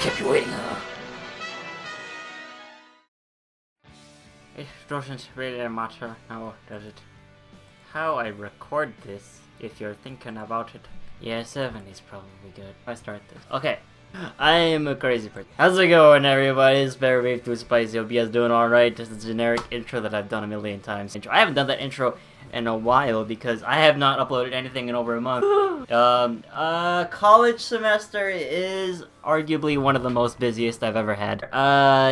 kept you waiting, huh? It doesn't really matter now, does it? How I record this, if you're thinking about it. Yeah, 7 is probably good. I start this. Okay. I am a crazy person. How's it going, everybody? It's Bear Wave 2 Spicy. Hope you guys doing alright. This is a generic intro that I've done a million times. I haven't done that intro in a while because I have not uploaded anything in over a month. College semester is arguably one of the most busiest I've ever had.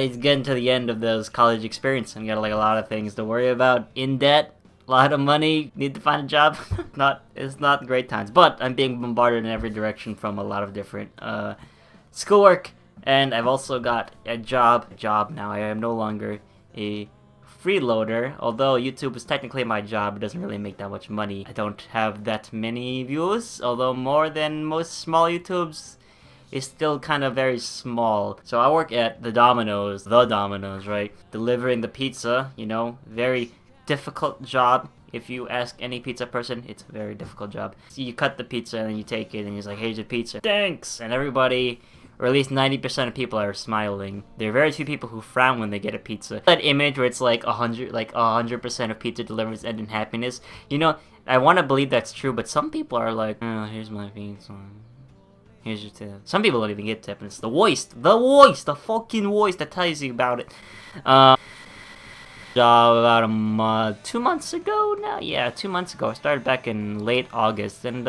It's getting to the end of those college experience and got like a lot of things to worry about. In debt, a lot of money, need to find a job. It's not great times, but I'm being bombarded in every direction from a lot of different schoolwork, and I've also got a job now. I am no longer a freeloader, although YouTube is technically my job. It doesn't really make that much money. I don't have that many views, although more than most small YouTubes is still kind of very small. So I work at the Domino's, right? Delivering the pizza, you know, very difficult job. If you ask any pizza person, it's a very difficult job. So you cut the pizza and then you take it and he's like, here's your pizza. Thanks! And everybody, or at least 90% of people are smiling. There are very few people who frown when they get a pizza. That image where it's like 100% of pizza delivers end in happiness. You know, I want to believe that's true, but some people are like, oh, here's my pizza. Here's your tip. Some people don't even get tip, and it's the fucking voice that tells you about it. Job about 2 months ago now. Yeah, 2 months ago. I started back in late August, and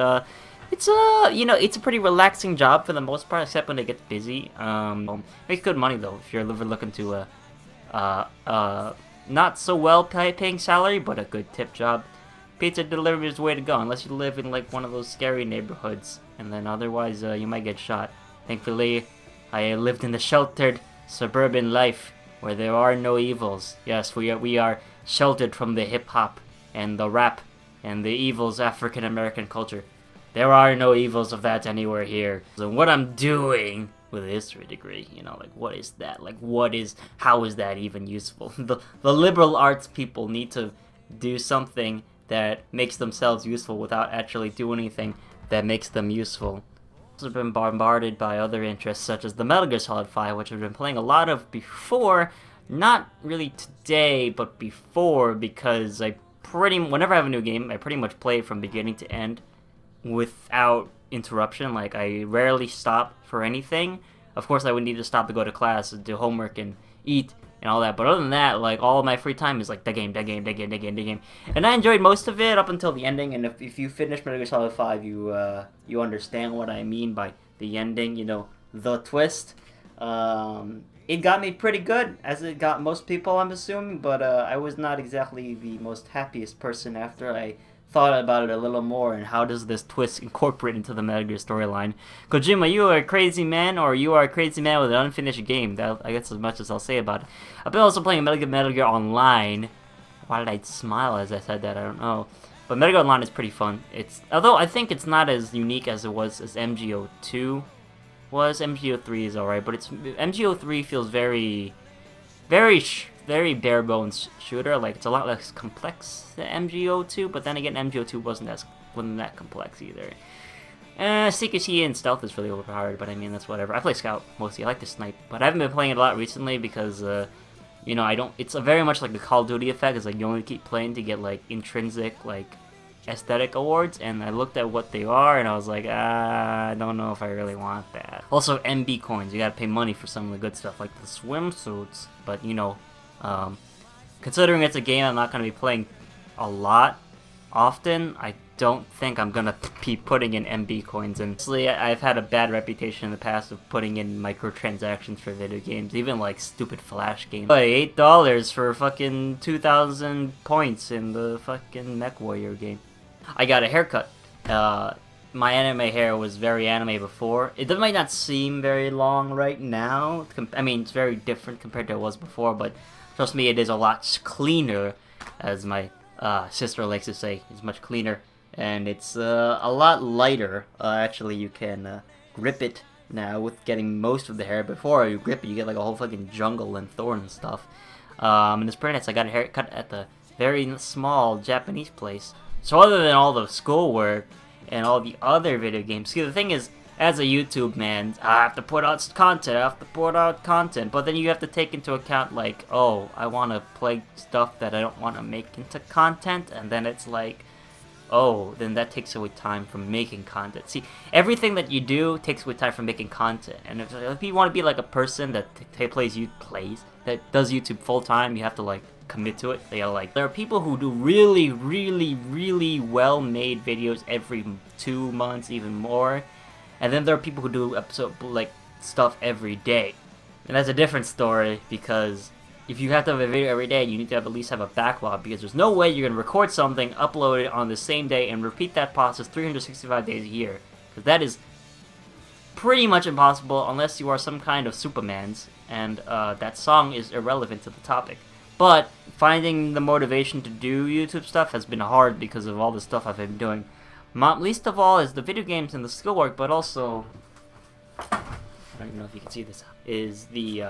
it's it's a pretty relaxing job for the most part, except when it gets busy. Makes good money though if you're ever looking to not so well paying salary, but a good tip job. Pizza delivery is the way to go, unless you live in like one of those scary neighborhoods, and then otherwise you might get shot. Thankfully, I lived in the sheltered suburban life where there are no evils. Yes, we are sheltered from the hip-hop and the rap and the evils African American culture. There are no evils of that anywhere here. So what I'm doing with a history degree, you know, like what is that? Like how is that even useful? The liberal arts people need to do something that makes themselves useful without actually doing anything that makes them useful. I've been bombarded by other interests such as the Metal Gear Solid 5, which I've been playing a lot of before, not really today, but before, because whenever I have a new game, I pretty much play it from beginning to end without interruption. Like, I rarely stop for anything. Of course, I would need to stop to go to class and do homework and eat and all that, but other than that, like, all of my free time is like the game. And I enjoyed most of it up until the ending, and if you finish Metal Gear Solid 5, you understand what I mean by the ending, you know, the twist. It got me pretty good, as it got most people, I'm assuming, but I was not exactly the most happiest person after I thought about it a little more, and how does this twist incorporate into the Metal Gear storyline. Kojima, you are a crazy man, or you are a crazy man with an unfinished game. I guess as much as I'll say about it. I've been also playing Metal Gear Online. Why did I smile as I said that? I don't know. But Metal Gear Online is pretty fun. Although I think it's not as unique as it was as MGO2 was. MGO3 is alright, but MGO3 feels very bare bones shooter. Like, it's a lot less complex than MGO2, but then again, MGO2 wasn't that complex either. Secrecy and stealth is really overpowered, but I mean, that's whatever. I play Scout mostly. I like to snipe, but I haven't been playing it a lot recently because you know, it's very much like the Call of Duty effect. It's like you only keep playing to get like intrinsic like aesthetic awards, and I looked at what they are and I was like, I don't know if I really want that. Also, MB coins, you gotta pay money for some of the good stuff like the swimsuits, but you know, considering it's a game I'm not going to be playing a lot often, I don't think I'm going to be putting in MB coins. And honestly, I've had a bad reputation in the past of putting in microtransactions for video games, even like stupid Flash games. Like $8 for fucking 2,000 points in the fucking MechWarrior game. I got a haircut. My anime hair was very anime before. It might not seem very long right now. I mean, it's very different compared to it was before, but trust me, it is a lot cleaner, as my sister likes to say. It's much cleaner, and it's a lot lighter. Actually, you can grip it now with getting most of the hair. Before you grip it, you get like a whole fucking jungle and thorn and stuff. And it's pretty nice. I got a haircut at the very small Japanese place. So other than all the schoolwork and all the other video games, see, the thing is, as a YouTube man, I have to put out content, I have to put out content, but then you have to take into account, like, oh, I want to play stuff that I don't want to make into content, and then it's like, oh, then that takes away time from making content. See, everything that you do takes away time from making content, and if you want to be like a person that that does YouTube full-time, you have to, like, commit to it. There are people who do really, really, really well-made videos every 2 months, even more. And then there are people who do stuff every day. And that's a different story, because if you have to have a video every day, you need to at least have a backlog, because there's no way you're going to record something, upload it on the same day, and repeat that process 365 days a year. Because that is pretty much impossible unless you are some kind of Supermans, and that song is irrelevant to the topic. But finding the motivation to do YouTube stuff has been hard because of all the stuff I've been doing. Least of all is the video games and the schoolwork, but also, I don't even know if you can see this, is the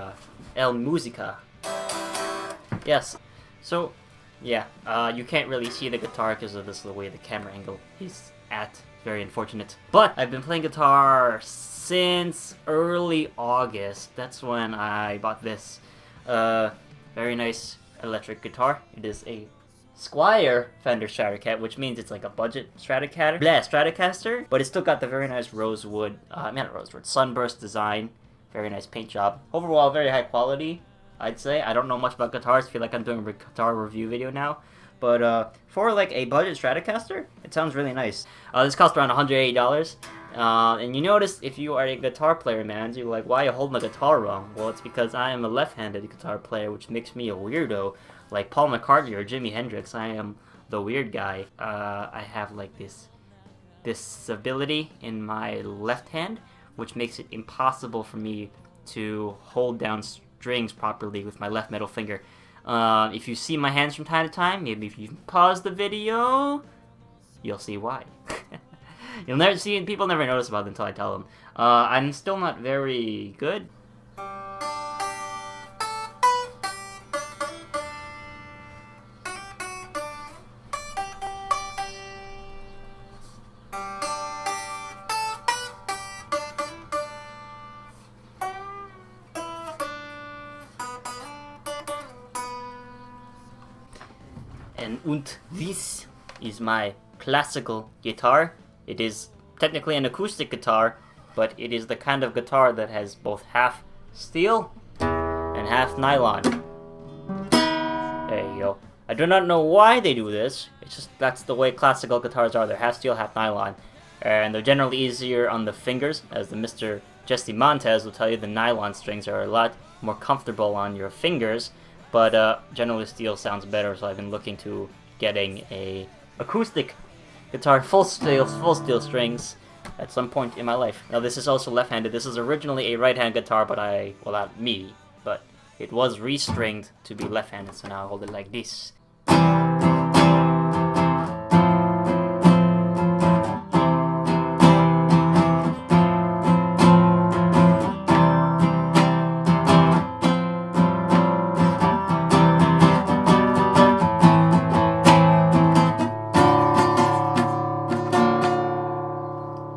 El Musica. Yes. So, yeah, you can't really see the guitar because of the way the camera angle is at. Very unfortunate. But I've been playing guitar since early August. That's when I bought this very nice electric guitar. It is a Squier Fender Stratocaster, which means it's like a budget Stratocaster, but it's still got the very nice sunburst design. Very nice paint job. Overall, very high quality, I'd say. I don't know much about guitars. I feel like I'm doing a guitar review video now. But for like a budget Stratocaster, it sounds really nice. This cost around $180. And you notice, if you are a guitar player, man, you're like, why are you holding the guitar wrong? Well, it's because I am a left-handed guitar player, which makes me a weirdo. Like Paul McCartney or Jimi Hendrix, I am the weird guy. I have like this ability in my left hand, which makes it impossible for me to hold down strings properly with my left middle finger. If you see my hands from time to time, maybe if you pause the video, you'll see why. People never notice about it until I tell them. I'm still not very good. And this is my classical guitar. It is technically an acoustic guitar, but it is the kind of guitar that has both half steel and half nylon. There you go. I do not know why they do this. It's just that's the way classical guitars are. They're half steel, half nylon. And they're generally easier on the fingers, as the Mr. Jesse Montez will tell you. The nylon strings are a lot more comfortable on your fingers. But generally steel sounds better, so I've been looking to getting a acoustic guitar, full steel strings, at some point in my life. Now this is also left-handed. This is originally a right-hand guitar, but well, not me, but it was restringed to be left-handed, so now I hold it like this.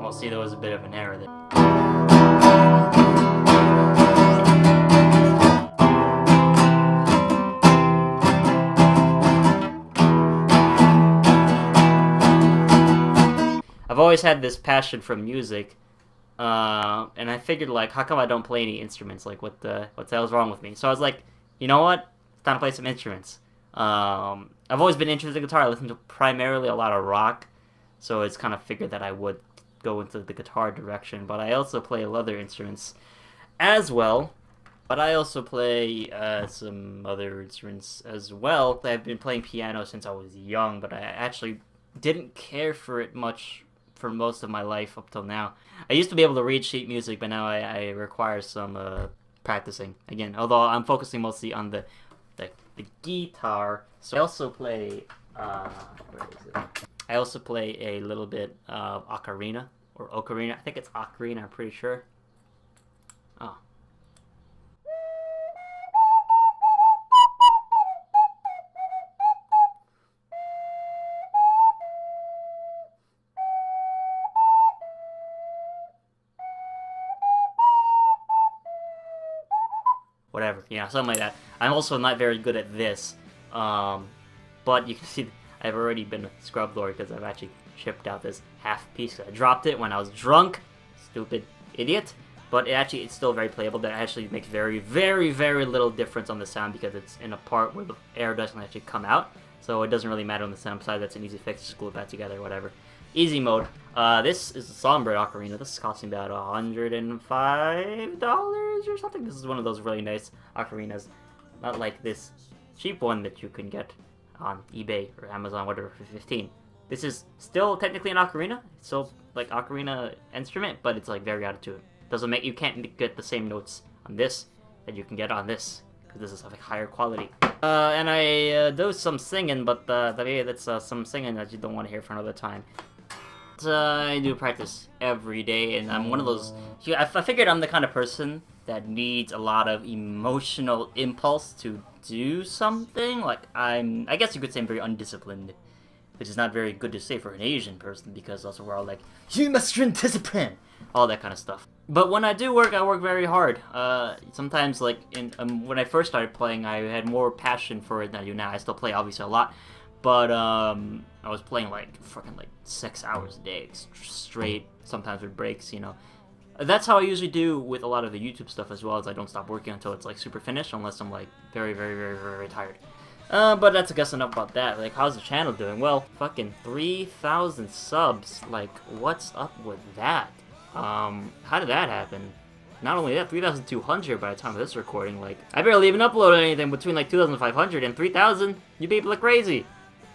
See, there was a bit of an error there. I've always had this passion for music, and I figured, like, how come I don't play any instruments? Like, what the hell's wrong with me? So I was like, you know what? It's time to play some instruments. I've always been interested in guitar. I listen to primarily a lot of rock, so it's kind of figured that I would go into the guitar direction, but I also play other instruments as well. But I also play some other instruments as well. I've been playing piano since I was young, but I actually didn't care for it much for most of my life up till now. I used to be able to read sheet music, but now I require some practicing again. Although I'm focusing mostly on the guitar. So I also play where is it? I also play a little bit of ocarina, or ocarina. I think it's ocarina, I'm pretty sure. Oh. whatever, you know, something like that. I'm also not very good at this, but you can see I've already been scrub lord because I've actually chipped out this half piece. I dropped it when I was drunk, stupid idiot. But it's still very playable. That actually makes very, very, very little difference on the sound because it's in a part where the air doesn't actually come out. So it doesn't really matter on the sound side. That's an easy fix. Just glue it back together, whatever. Easy mode. This is a Songbird Ocarina. This is costing about $105 or something. This is one of those really nice ocarinas. Not like this cheap one that you can get on eBay or Amazon, whatever, for $15. This is still technically an ocarina. It's still like ocarina instrument, but it's like very out of tune. Doesn't make, you can't get the same notes on this that you can get on this, because this is of a higher quality. And I do some singing, but that's some singing that you don't want to hear for another time. I do practice every day, and I'm one of those, I figured I'm the kind of person that needs a lot of emotional impulse to do something. Like, I guess you could say I'm very undisciplined, which is not very good to say for an Asian person, because also we're all like, you must learn discipline, all that kind of stuff. But when I do work, I work very hard. Sometimes, like, when I first started playing, I had more passion for it than I do now. I still play, obviously, a lot. But, I was playing, like, fucking, like, 6 hours a day, straight, sometimes with breaks, you know. That's how I usually do with a lot of the YouTube stuff as well, as I don't stop working until it's, like, super finished, unless I'm, like, very, very, very, very, very tired. But that's, I guess, enough about that. Like, how's the channel doing? Well, fucking 3,000 subs. Like, what's up with that? How did that happen? Not only that, 3,200 by the time of this recording. Like, I barely even uploaded anything between, like, 2,500 and 3,000. You people are crazy.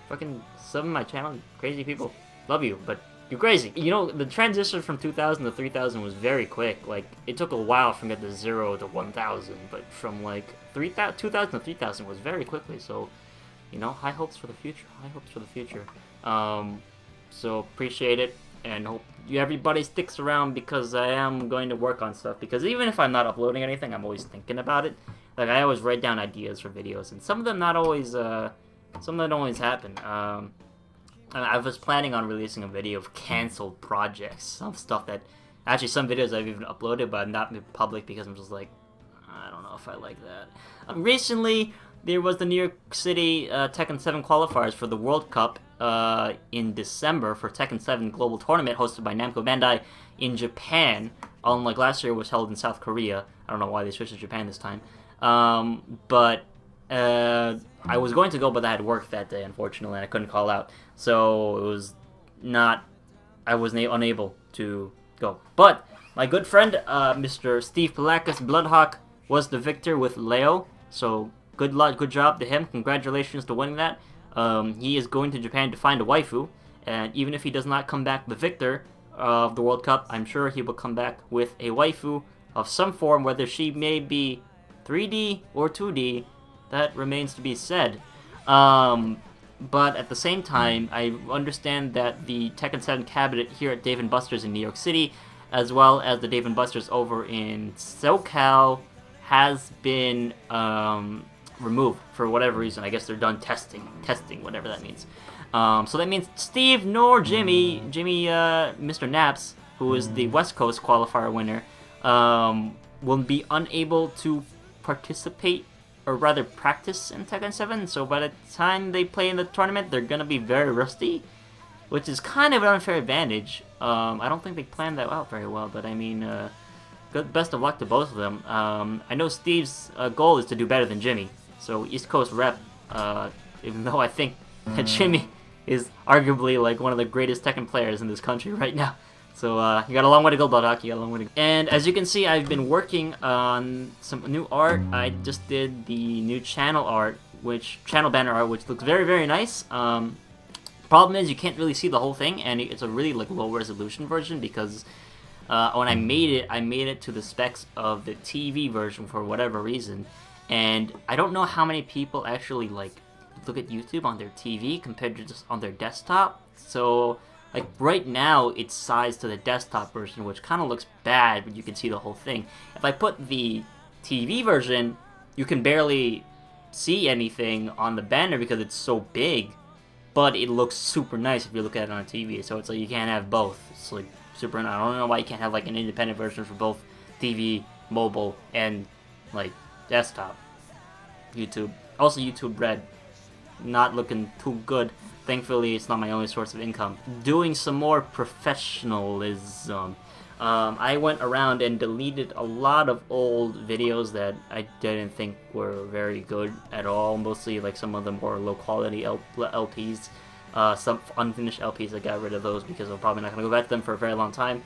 Fucking sub my channel, crazy people. Love you, but you're crazy. You know, the transition from 2,000 to 3,000 was very quick. Like, it took a while from the 0 to 1,000, but from, like, 2,000 to 3,000 was very quickly. So, you know, high hopes for the future. High hopes for the future. So appreciate it, and hope everybody sticks around, because I am going to work on stuff. Because even if I'm not uploading anything, I'm always thinking about it. Like, I always write down ideas for videos, and some of them not always, some of them don't always happen. I was planning on releasing a video of canceled projects, some stuff that, actually some videos I've even uploaded, but not made public because I'm just like, I don't know if I like that. Recently, there was the New York City Tekken 7 qualifiers for the World Cup in December for Tekken 7 Global Tournament hosted by Namco Bandai in Japan. Unlike last year, it was held in South Korea. I don't know why they switched to Japan this time. But I was going to go, but I had work that day, unfortunately, and I couldn't call out. So it was not, I was unable to go. But my good friend, Mr. Steve Palakis Bloodhawk, was the victor with Leo. So good luck, good job to him. Congratulations to winning that. He is going to Japan to find a waifu, and even if he does not come back the victor of the World Cup, I'm sure he will come back with a waifu of some form, whether she may be 3D or 2D. That remains to be said. But at the same time, I understand that the Tekken 7 cabinet here at Dave & Buster's in New York City, as well as the Dave & Buster's over in SoCal, has been removed for whatever reason. I guess they're done testing, whatever that means. So that means Steve nor Jimmy, Mr. Naps, who is the West Coast qualifier winner, will be unable to participate, or rather practice, in Tekken 7. So by the time they play in the tournament, they're gonna be very rusty, which is kind of an unfair advantage. I don't think they planned that out very well, but I mean, best of luck to both of them. I know Steve's goal is to do better than Jimmy, so East Coast rep, even though I think that Jimmy is arguably like one of the greatest Tekken players in this country right now. So you got a long way to go, Bloodhawk. You got a long way to go. And as you can see, I've been working on some new art. I just did the new channel art, channel banner art, which looks very, very nice. Problem is, you can't really see the whole thing, and it's a really like low resolution version because when I made it to the specs of the TV version for whatever reason, and I don't know how many people actually like look at YouTube on their TV compared to just on their desktop. So like right now, it's sized to the desktop version, which kind of looks bad, but you can see the whole thing. If I put the TV version, you can barely see anything on the banner because it's so big, but it looks super nice if you look at it on a TV. So it's like you can't have both. It's like super nice. I don't know why you can't have like an independent version for both TV, mobile, and like desktop. YouTube. Also YouTube Red. Not looking too good. Thankfully, it's not my only source of income. Doing some more professionalism. I went around and deleted a lot of old videos that I didn't think were very good at all. Mostly like some of the more low quality LPs. Some unfinished LPs, I got rid of those because I'm probably not going to go back to them for a very long time.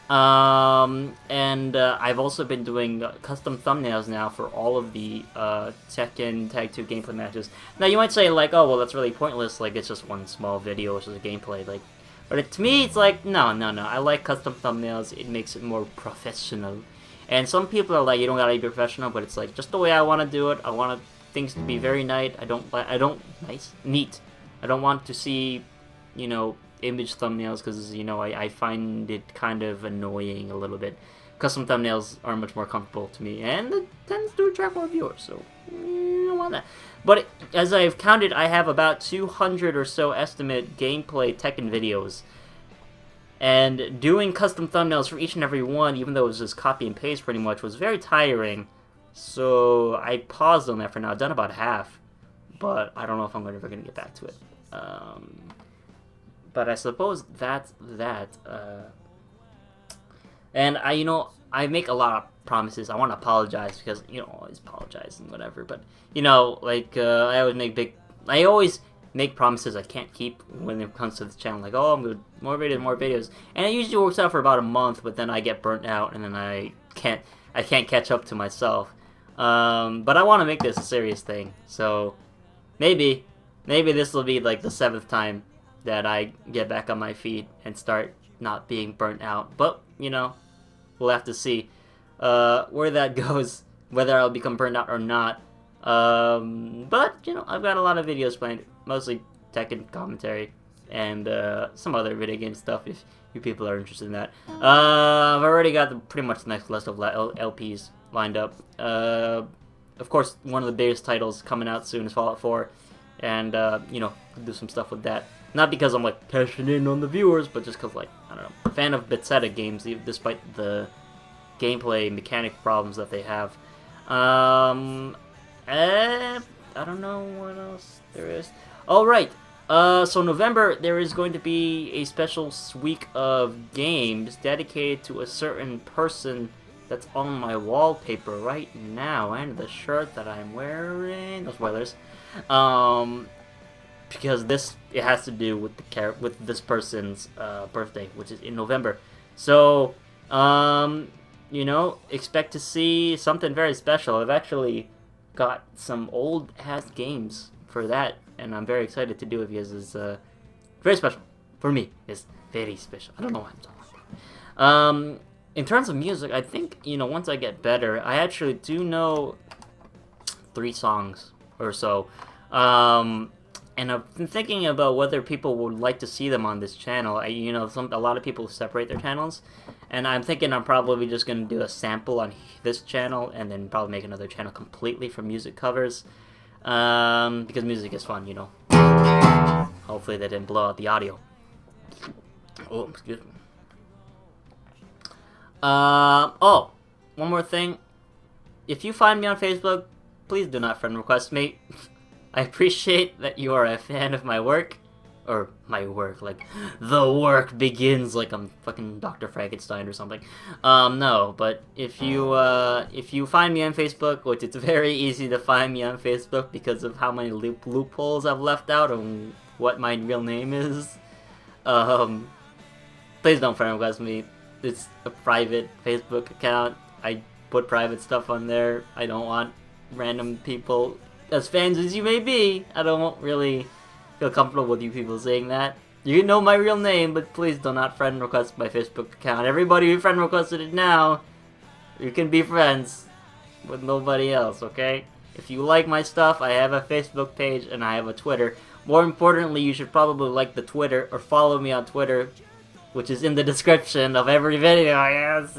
I've also been doing custom thumbnails now for all of the Tekken Tag 2 gameplay matches. Now you might say like, oh well, that's really pointless. Like it's just one small video, which is a gameplay. Like, but to me, it's like no. I like custom thumbnails. It makes it more professional. And some people are like, you don't gotta be professional, but it's like just the way I want to do it. I want things to be very neat. Neat. I don't want to see, you know, image thumbnails because, you know, I find it kind of annoying a little bit. Custom thumbnails are much more comfortable to me, and it tends to attract more viewers, so I don't want that. But as I've counted, I have about 200 or so estimate gameplay Tekken videos. And doing custom thumbnails for each and every one, even though it was just copy and paste pretty much, was very tiring. So I paused on that for now. I've done about half, but I don't know if I'm ever going to get back to it. But I suppose that's that. And I make a lot of promises. I want to apologize because, always apologize and whatever. But, I always make promises I can't keep when it comes to the channel. Like, oh, I'm going to more videos. And it usually works out for about a month, but then I get burnt out and then I can't catch up to myself. But I want to make this a serious thing. So maybe this will be like the 7th time that I get back on my feet and start not being burnt out. But, we'll have to see where that goes, whether I'll become burnt out or not. But, I've got a lot of videos planned, mostly Tekken commentary and some other video game stuff if you people are interested in that. I've already got pretty much the next list of LPs lined up. Of course, one of the biggest titles coming out soon is Fallout 4, and, do some stuff with that. Not because I'm, cashing in on the viewers, but just because, I don't know, a fan of Bethesda games, despite the gameplay mechanic problems that they have. I don't know what else there is. Oh, right. So November, there is going to be a special week of games dedicated to a certain person that's on my wallpaper right now, and the shirt that I'm wearing. No spoilers. Because it has to do with with this person's birthday, which is in November. So, expect to see something very special. I've actually got some old ass games for that, and I'm very excited to do it because it's very special for me. It's very special. I don't know why I'm talking about that. In terms of music, I think once I get better, I actually do know 3 songs or so. And I've been thinking about whether people would like to see them on this channel. A lot of people separate their channels, and I'm thinking I'm probably just going to do a sample on this channel, and then probably make another channel completely for music covers, because music is fun, Hopefully they didn't blow out the audio. Oh, excuse me. Oh, one more thing. If you find me on Facebook, please do not friend request me. I appreciate that you are a fan of my work. Or my work, the work begins like I'm fucking Dr. Frankenstein or something. No, but if you find me on Facebook, which it's very easy to find me on Facebook because of how many loopholes I've left out on what my real name is, please don't friend request me. It's a private Facebook account. I put private stuff on there. I don't want random people, as fans as you may be, I don't really feel comfortable with you people saying that. You know my real name, but please do not friend request my Facebook account. Everybody who friend requested it now, you can be friends with nobody else, okay? If you like my stuff, I have a Facebook page and I have a Twitter. More importantly, you should probably like the Twitter or follow me on Twitter, which is in the description of every video, I guess,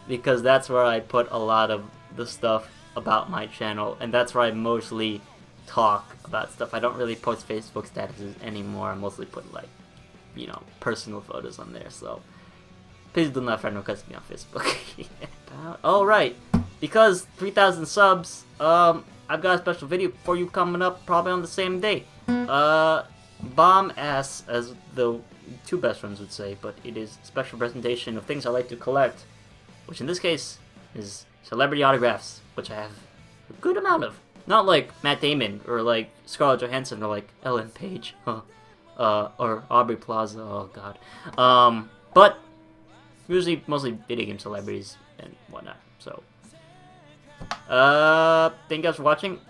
because that's where I put a lot of the stuff about my channel, and that's where I mostly talk about stuff. I don't really post Facebook statuses anymore. I mostly put personal photos on there, so please do not friend request me on Facebook. Oh, right. because 3,000 subs, I've got a special video for you coming up probably on the same day. Bomb ass, as the two best friends would say, but it is a special presentation of things I like to collect, which in this case is celebrity autographs, which I have a good amount of. Not like Matt Damon or like Scarlett Johansson or like Ellen Page, or Aubrey Plaza. Oh god. But usually mostly video game celebrities and whatnot. So, thank you guys for watching,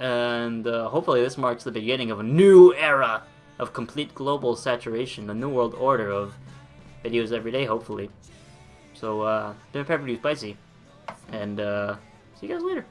and hopefully this marks the beginning of a new era of complete global saturation, a new world order of videos every day, hopefully. So, been Pepper Spicy, and see you guys later.